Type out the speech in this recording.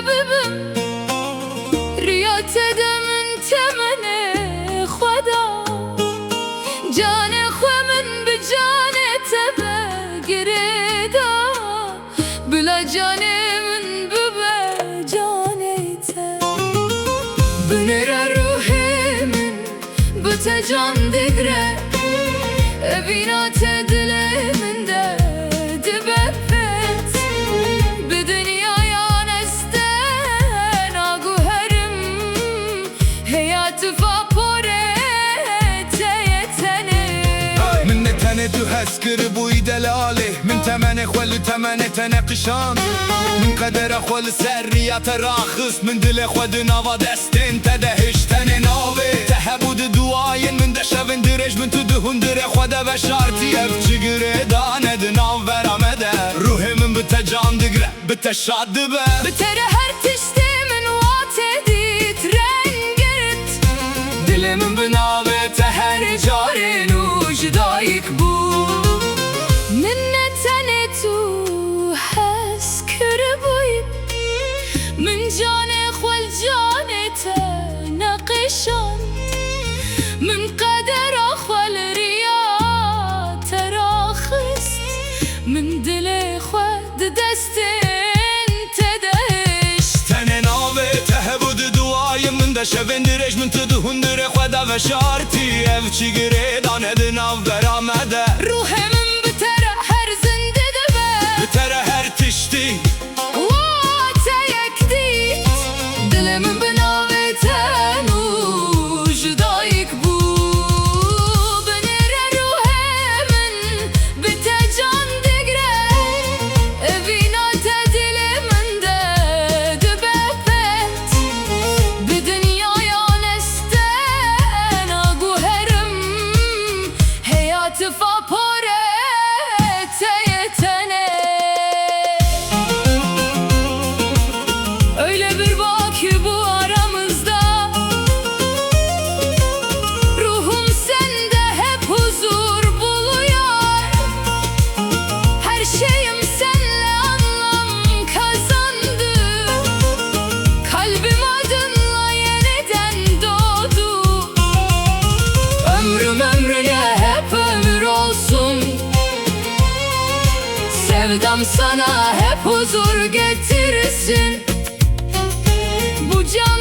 ببم ریات دمن تمنه خدا جان خو من بجان تبه گریدا بلا جان من ببه جان تب بنره روح من بته جان دگره بینات دل من ده دبپت به دنیای نستن آگوهرم حیات فاپوره تیتنه من نتنه دو هسکر بوی دلاله من تمنه خول تمنه تنقشان من قدر خول سریات راخص من دل خود نوا دستین تدهشتن ناوه تهبود دعاین من دشون درج من تو دهندر خود و شارتی افچگره داند ناو ورامده روح من بته جان دگره بته شاد به بتره هر تشتی من واته دیت رنگرت دل من بناوه ته هر جاره نوش دایک بو من نتنه تو هسکر بوی من جان خول جان تنقشان من قدر خول ریات راخست من دل خود دستین تدهشت تنه ناوه ته بود دعای من دشون درج من تو دهندر خود و شارتی افچگره داند ناو برامده روح من بتره هر زنده دبه بتره هر تشتی واته یک دیت دل من بناوه تنوش دایک بو بنره روح من بته جان دگره بینات دل من ده دبپت به دنیای آنستن آگوهرم حیات فاپوره teyetene Öyle bir bak ki bu aramızda Ruhum sende hep huzur buluyor Her şeyim senle anlam kazandı Kalbim adınla yeniden doğdu Ömrüm ömrüne hep ömür olsun Sevdam sana hep huzur getirsin Bu can